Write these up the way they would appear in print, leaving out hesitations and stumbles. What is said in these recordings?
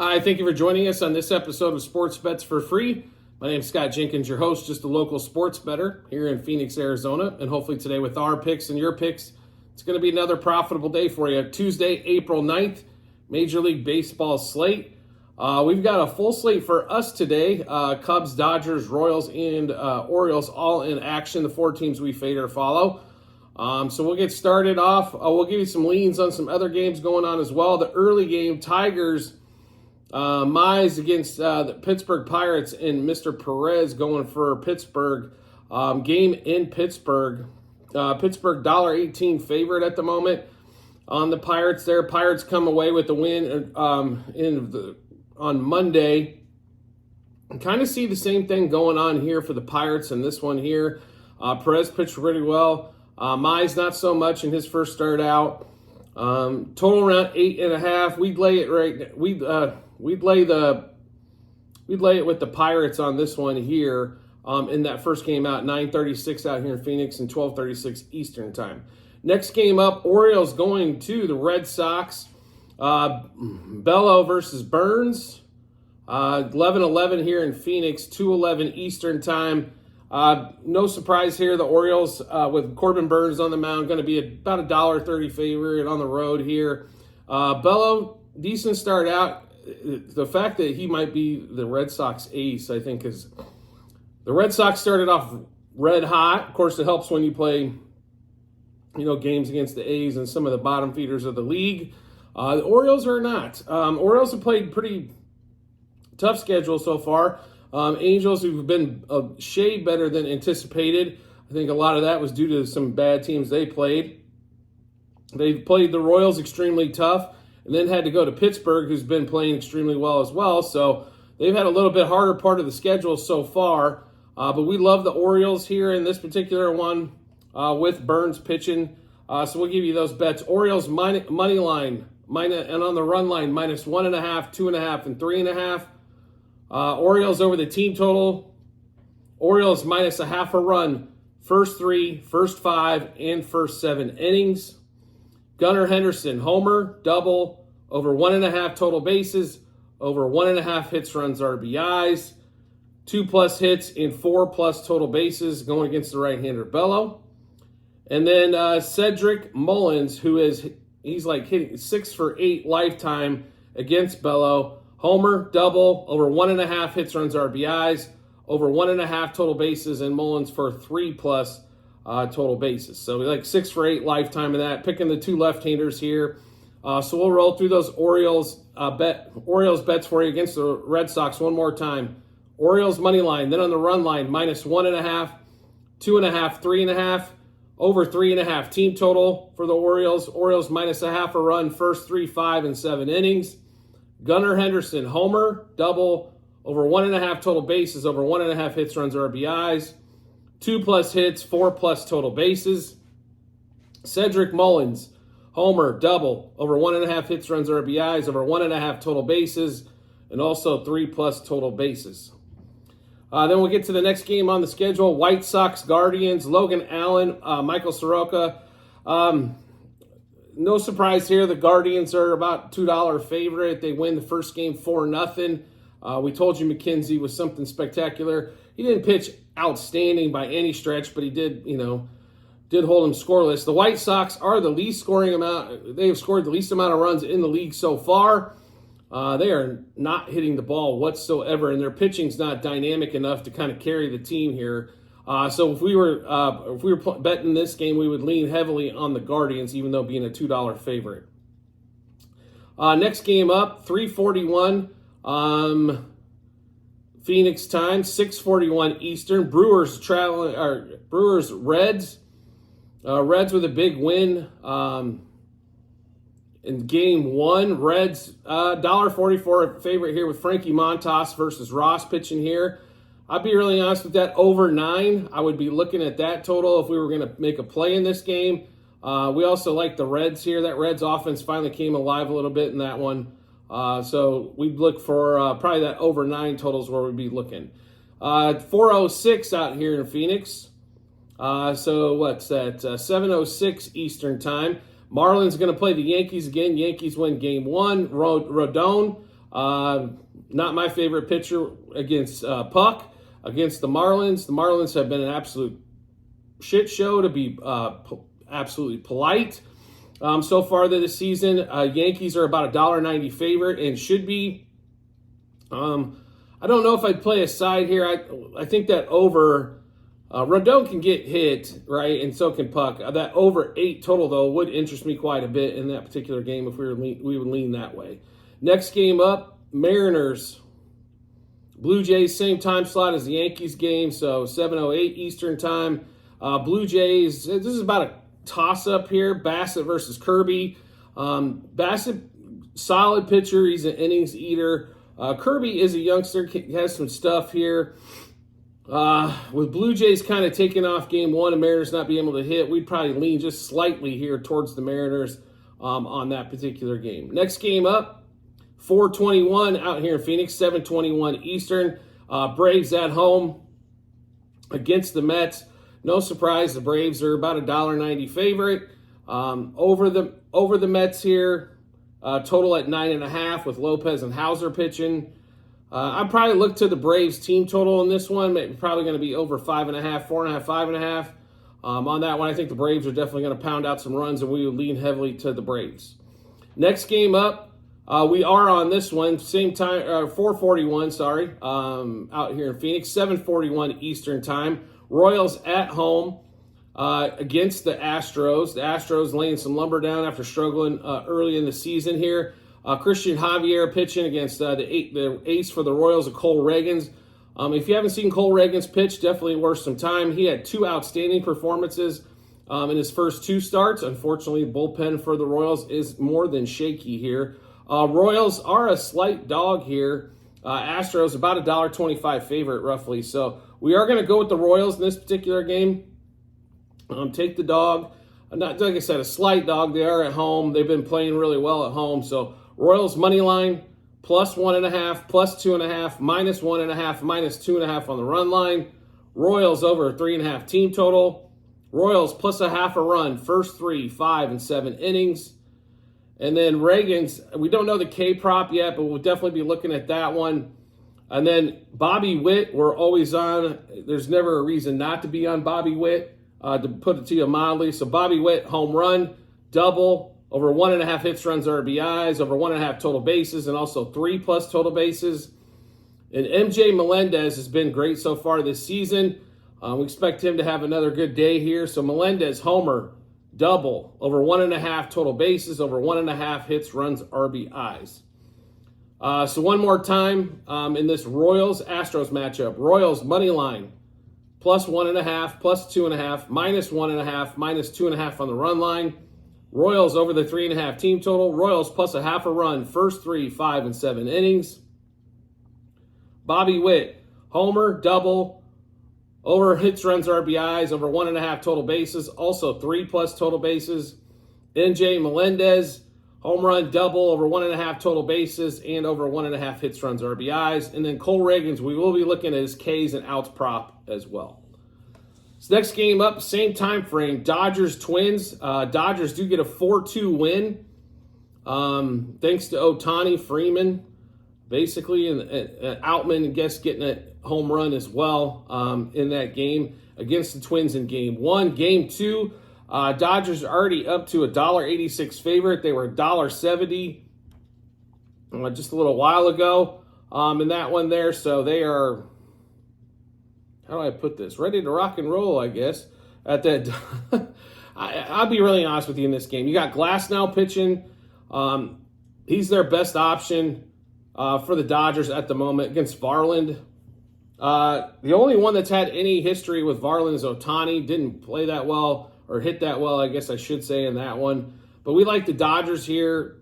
Hi, thank you for joining us on this episode of Sports Bets for Free. My name is Scott Jenkins, your host, just a local sports bettor here in Phoenix, Arizona. And hopefully today with our picks and your picks, it's going to be another profitable day for you. Tuesday, April 9th, Major League Baseball slate. We've got a full slate for us today. Cubs, Dodgers, Royals, and Orioles all in action, the four teams we fade or follow. So we'll get started off. We'll give you some leans on some other games going on as well. The early game, Tigers, Mize against the Pittsburgh Pirates, and Mr. Perez going for Pittsburgh. Game in Pittsburgh. Pittsburgh $1.18 favorite at the moment on the Pirates there. Pirates come away with the win on Monday. Kind of see the same thing going on here for the Pirates in this one here. Perez pitched really well. Mize not so much in his first start out. Total around 8.5. We'd lay it right. We'd lay it with the Pirates on this one here. In that first game out, 9:36 out here in Phoenix and 12:36 Eastern time. Next game up, Orioles going to the Red Sox. Bello versus Burns. 11:11 here in Phoenix, 2:11 Eastern time. No surprise here, the Orioles with Corbin Burns on the mound going to be about a $1.30 favorite on the road here. Bello, decent start out. The fact that he might be the Red Sox ace, I think, is the Red Sox started off red hot. Of course, it helps when you play, games against the A's and some of the bottom feeders of the league. The Orioles are not. Orioles have played pretty tough schedule so far. Angels, who've been a shade better than anticipated. I think a lot of that was due to some bad teams they played. They played the Royals extremely tough, and then had to go to Pittsburgh, who's been playing extremely well as well. So they've had a little bit harder part of the schedule so far. But we love the Orioles here in this particular one with Burns pitching. So we'll give you those bets. Orioles money line, and on the run line, -1.5, 2.5, and 3.5. Orioles over the team total. Orioles -0.5 a run, first 3, first 5, and first 7 innings. Gunnar Henderson, homer, double, over 1.5 total bases, over 1.5 hits, runs, RBIs, 2+ hits, and 4+ total bases going against the right-hander Bello. And then Cedric Mullins, he's like hitting 6 for 8 lifetime against Bello. Homer, double, over 1.5 hits, runs, RBIs, over 1.5 total bases, and Mullins for 3+ total bases. So we like 6 for 8 lifetime of that. Picking the two left-handers here. So we'll roll through those Orioles bets for you against the Red Sox one more time. Orioles money line, then on the run line, -1.5, 2.5, 3.5, over 3.5 team total for the Orioles. Orioles -0.5 a run, first 3, 5, and 7 innings. Gunnar Henderson, homer, double, over 1.5 total bases, over 1.5 hits, runs, RBIs, 2+ hits, 4+ total bases. Cedric Mullins, homer, double, over 1.5 hits, runs, RBIs, over 1.5 total bases, and also 3+ total bases. Then we'll get to the next game on the schedule. White Sox, Guardians, Logan Allen, Michael Soroka. No surprise here. The Guardians are about $2 favorite. They win the first game 4-0. We told you McKenzie was something spectacular. He didn't pitch outstanding by any stretch, but he did hold him scoreless. The White Sox are the least scoring amount. They have scored the least amount of runs in the league so far. They are not hitting the ball whatsoever, and their pitching's not dynamic enough to kind of carry the team here. So if we were betting this game, we would lean heavily on the Guardians, even though being a $2 favorite. Next game up, 3:41 Phoenix time, 6:41 Eastern. Brewers Reds. Reds with a big win in game 1. Reds $1.44 favorite here with Frankie Montas versus Ross pitching here. I'll be really honest with that. Over 9, I would be looking at that total if we were going to make a play in this game. We also like the Reds here. That Reds offense finally came alive a little bit in that one. So we'd look for probably that over 9 totals where we'd be looking. 4:06 out here in Phoenix. So what's that? 7:06 Eastern time. Marlins going to play the Yankees again. Yankees win game 1. Rodon Not my favorite pitcher against Puck, against the Marlins. The Marlins have been an absolute shit show, to be absolutely polite. So far this season, Yankees are about $1.90 favorite and should be. I don't know if I'd play a side here. I think that over Rodon can get hit, right, and so can Puck. That over 8 total, though, would interest me quite a bit in that particular game if we would lean that way. Next game up, Mariners. Blue Jays, same time slot as the Yankees game, so 7:08 Eastern time. Blue Jays, this is about a toss-up here. Bassett versus Kirby. Bassett, solid pitcher. He's an innings eater. Kirby is a youngster, has some stuff here. With Blue Jays kind of taking off game one and Mariners not being able to hit, we'd probably lean just slightly here towards the Mariners on that particular game. Next game up, 4:21 out here in Phoenix, 7:21 Eastern. Braves at home against the Mets. No surprise, the Braves are about $1.90 favorite. Over the Mets here, total at 9.5 with Lopez and Hauser pitching. I'd probably look to the Braves team total in this one. Probably going to be over 5.5, 4.5, 5.5. On that one, I think the Braves are definitely going to pound out some runs, and we would lean heavily to the Braves. Next game up, we are on this one, same time, 4:41, out here in Phoenix, 7:41 Eastern time. Royals at home against the Astros. The Astros laying some lumber down after struggling early in the season here. Christian Javier pitching against the ace for the Royals, Cole Ragans. If you haven't seen Cole Ragans pitch, definitely worth some time. He had 2 outstanding performances in his first 2 starts. Unfortunately, the bullpen for the Royals is more than shaky here. Royals are a slight dog here. Astros about $1.25 favorite roughly. So we are going to go with the Royals in this particular game. Take the dog. Not like I said, a slight dog. They are at home. They've been playing really well at home. So Royals money line plus 1.5, plus 2.5, minus 1.5, minus 2.5 on the run line. Royals over 3.5 team total. Royals plus 0.5 run first 3, 5, and 7 innings. And then Reagan's, we don't know the K prop yet, but we'll definitely be looking at that one. And then Bobby Witt, we're always on. There's never a reason not to be on Bobby Witt, to put it to you mildly. So Bobby Witt, home run, double, over 1.5 hits, runs, RBIs, over 1.5 total bases, and also 3+ total bases. And MJ Melendez has been great so far this season. We expect him to have another good day here. So Melendez, homer, double, over 1.5 total bases, over 1.5 hits, runs, RBIs. So one more time in this Royals-Astros matchup. Royals money line, plus 1.5, plus 2.5, minus 1.5, minus 2.5 on the run line. Royals over the 3.5 team total. Royals plus 0.5 run, first 3, 5, and 7 innings. Bobby Witt, homer, double, over hits, runs, RBIs, over 1.5 total bases, also 3+ total bases. MJ Melendez, home run, double, over 1.5 total bases, and over 1.5 hits, runs, RBIs. And then Cole Ragans, we will be looking at his Ks and outs prop as well. So next game up, same time frame, Dodgers-Twins. Dodgers do get a 4-2 win. Thanks to Ohtani, Freeman, basically, and Outman, I guess, getting a home run as well in that game against the Twins in game 1. Game 2, Dodgers are already up to $1.86 favorite. They were $1.70 just a little while ago in that one there. So they are, how do I put this? Ready to rock and roll, I guess. At that, I'll be really honest with you in this game. You got Glasnow pitching. He's their best option for the Dodgers at the moment against Varland. The only one that's had any history with Varland is Ohtani. Didn't play that well, or hit that well, I guess I should say, in that one. But we like the Dodgers here.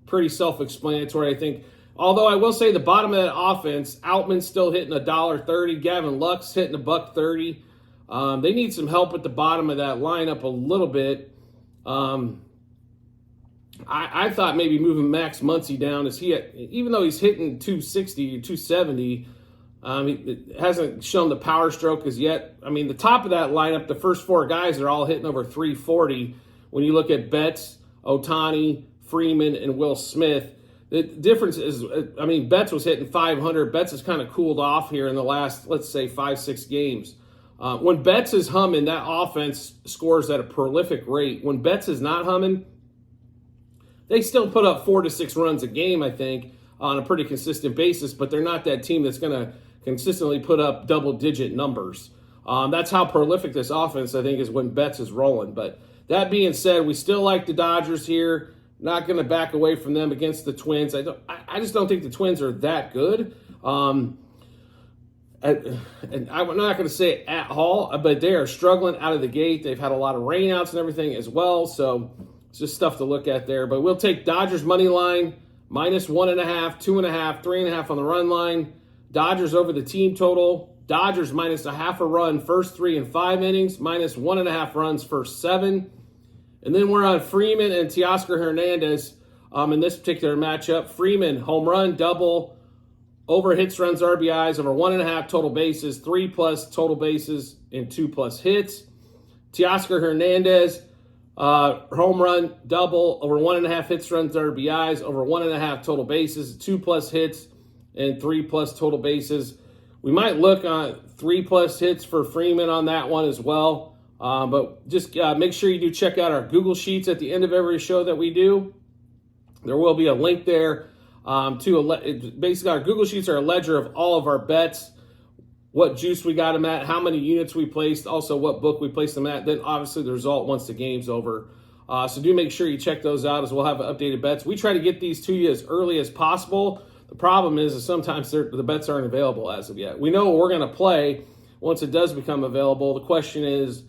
Pretty self-explanatory, I think. Although I will say the bottom of that offense, Outman's still hitting $1.30. Gavin Lux hitting $1.30. They need some help at the bottom of that lineup a little bit. I thought maybe moving Max Muncy down, even though he's hitting 260 or 270, he hasn't shown the power stroke as yet. I mean, the top of that lineup, the first 4 guys are all hitting over 340. When you look at Betts, Ohtani, Freeman, and Will Smith, The difference is, I mean, Betts was hitting 500. Betts has kind of cooled off here in the last, let's say, 5-6 games. When Betts is humming, that offense scores at a prolific rate. When Betts is not humming, they still put up 4 to 6 runs a game, I think, on a pretty consistent basis, but they're not that team that's going to consistently put up double-digit numbers. That's how prolific this offense, I think, is when Betts is rolling. But that being said, we still like the Dodgers here. Not going to back away from them against the Twins. I just don't think the Twins are that good. And I'm not going to say it at all, but they are struggling out of the gate. They've had a lot of rainouts and everything as well, so it's just stuff to look at there. But we'll take Dodgers money line, -1.5, 2.5, 3.5 on the run line. Dodgers over the team total. Dodgers -0.5 a run first 3 and 5 innings, -1.5 runs first 7. And then we're on Freeman and Teoscar Hernandez in this particular matchup. Freeman, home run, double, over hits, runs, RBIs, over 1.5 total bases, 3+ total bases, and 2+ hits. Teoscar Hernandez, home run, double, over 1.5 hits, runs, RBIs, over 1.5 total bases, 2+ hits, and 3+ total bases. We might look on 3+ hits for Freeman on that one as well. But just make sure you do check out our Google Sheets at the end of every show that we do. There will be a link there basically our Google Sheets are a ledger of all of our bets, what juice we got them at, how many units we placed, also what book we placed them at, then obviously the result once the game's over. So do make sure you check those out as we'll have updated bets. We try to get these to you as early as possible. The problem is sometimes the bets aren't available as of yet. We know what we're going to play once it does become available. The question is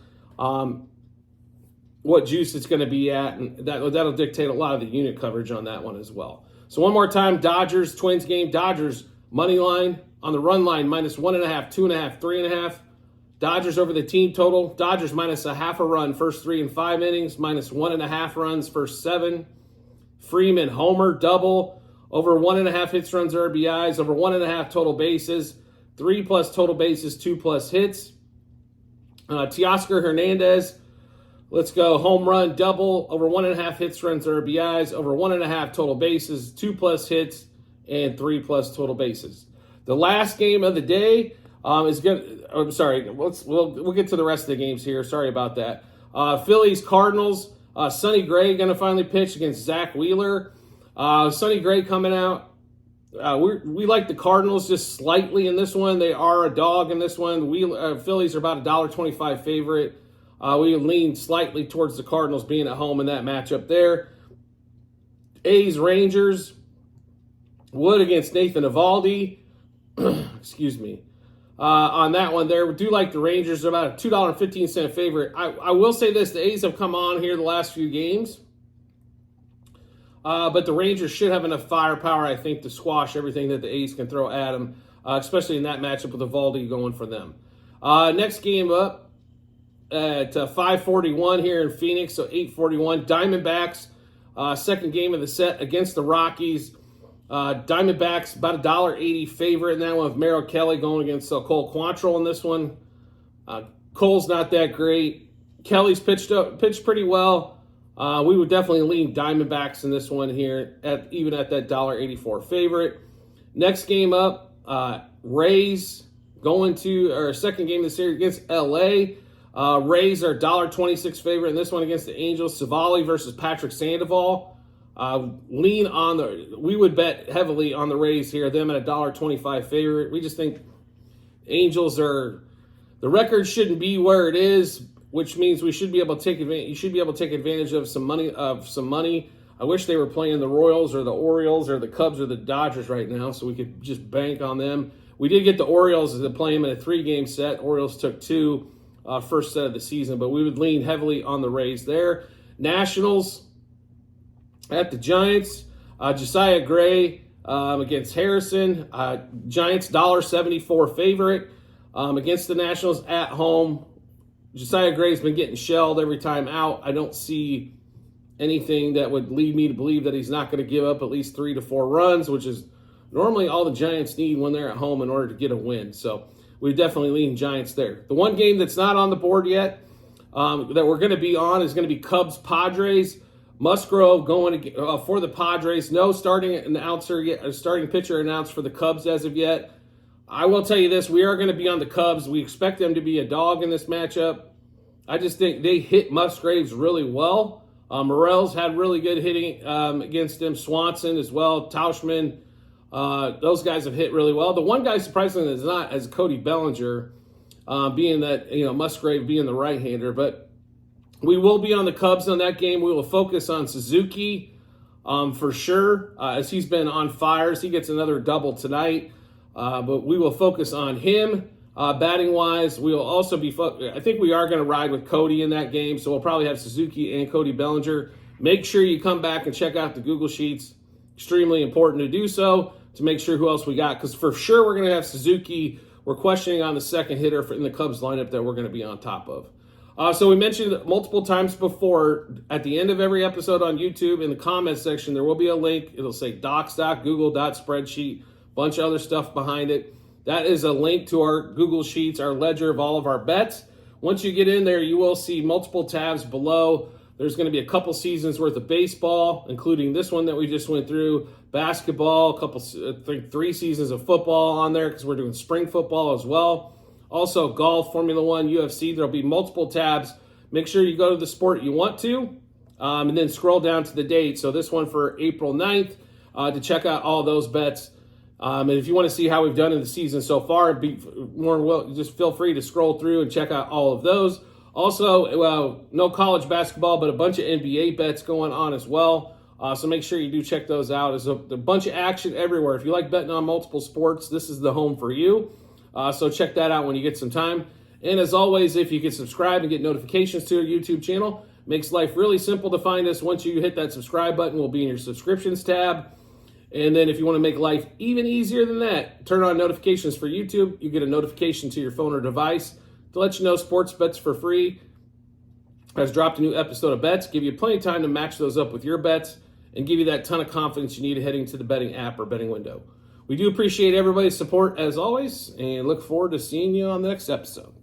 what juice it's going to be at, and that'll dictate a lot of the unit coverage on that one as well. So one more time, Dodgers, Twins game. Dodgers, money line on the run line, -1.5, 2.5, 3.5. Dodgers over the team total. Dodgers -0.5 a run first 3 and 5 innings, -1.5 runs first 7. Freeman, homer, double, over 1.5 hits, runs, RBIs, over 1.5 total bases, 3+ total bases, 2+ hits. Teoscar Hernandez, let's go, home run, double, over 1.5 hits, runs, RBIs, over 1.5 total bases, 2+ hits, and 3+ total bases. The last game of the day is good. I'm sorry, we'll get to the rest of the games here. Sorry about that. Phillies, Cardinals. Sonny Gray going to finally pitch against Zach Wheeler. Sonny Gray coming out. We like the Cardinals just slightly in this one. They are a dog in this one. Phillies are about $1.25 favorite. We lean slightly towards the Cardinals being at home in that matchup there. A's, Rangers. Wood against Nathan Eovaldi. Excuse me. On that one there, we do like the Rangers. They're about a $2.15 favorite. I will say this. The A's have come on here the last few games. But the Rangers should have enough firepower, I think, to squash everything that the A's can throw at them, especially in that matchup with Eovaldi going for them. Next game up at 5:41 here in Phoenix, so 8:41. Diamondbacks, second game of the set against the Rockies. Diamondbacks about $1.80 favorite in that one with Merrill Kelly going against Cole Quantrill in this one. Cole's not that great. Kelly's pitched pretty well. We would definitely lean Diamondbacks in this one here, even at that $1.84 favorite. Next game up, Rays going to our second game of the series against LA. Rays are $1.26 favorite in this one against the Angels. Savali versus Patrick Sandoval. We would bet heavily on the Rays here, them at $1.25 favorite. We just think Angels are, the record shouldn't be where it is, which means we should be able to take advantage. You should be able to take advantage of some money. I wish they were playing the Royals or the Orioles or the Cubs or the Dodgers right now, so we could just bank on them. We did get the Orioles to play them in a 3-game set. Orioles took 2 first set of the season, but we would lean heavily on the Rays there. Nationals at the Giants. Josiah Gray against Harrison. Giants $1.74 favorite against the Nationals at home. Josiah Gray's been getting shelled every time out. I don't see anything that would lead me to believe that he's not going to give up at least 3 to 4 runs, which is normally all the Giants need when they're at home in order to get a win. So we definitely lean Giants there. The one game that's not on the board yet that we're going to be on is going to be Cubs-Padres. Musgrove going for the Padres. No starting pitcher announced for the Cubs as of yet. I will tell you this, we are going to be on the Cubs. We expect them to be a dog in this matchup. I just think they hit Musgraves really well. Morel's had really good hitting against him. Swanson as well. Tauschman. Those guys have hit really well. The one guy surprisingly is not as Cody Bellinger, being that, Musgrave being the right-hander. But we will be on the Cubs on that game. We will focus on Suzuki for sure, as he's been on fire. He gets another double tonight. But we will focus on him. Batting-wise, we will also be I think we are going to ride with Cody in that game, so we'll probably have Suzuki and Cody Bellinger. Make sure you come back and check out the Google Sheets. Extremely important to do so to make sure who else we got, because for sure we're going to have Suzuki. We're questioning on the second hitter in the Cubs lineup that we're going to be on top of. So we mentioned multiple times before, at the end of every episode on YouTube, in the comments section, there will be a link. It'll say docs.google.spreadsheet, bunch of other stuff behind it. That is a link to our Google Sheets, our ledger of all of our bets. Once you get in there, you will see multiple tabs below. There's going to be a couple seasons worth of baseball, including this one that we just went through, basketball, I think 3 seasons of football on there because we're doing spring football as well. Also golf, Formula One, UFC. There'll be multiple tabs. Make sure you go to the sport you want to, and then scroll down to the date. So this one for April 9th to check out all those bets. And if you want to see how we've done in the season so far, just feel free to scroll through and check out all of those. Also, no college basketball, but a bunch of NBA bets going on as well. So make sure you do check those out. There's a bunch of action everywhere. If you like betting on multiple sports, this is the home for you. So check that out when you get some time. And as always, if you can subscribe and get notifications to our YouTube channel, makes life really simple to find us. Once you hit that subscribe button, we'll be in your subscriptions tab. And then if you want to make life even easier than that, turn on notifications for YouTube. You get a notification to your phone or device to let you know Sports Bets for Free has dropped a new episode of bets. Give you plenty of time to match those up with your bets and give you that ton of confidence you need heading to the betting app or betting window. We do appreciate everybody's support as always and look forward to seeing you on the next episode.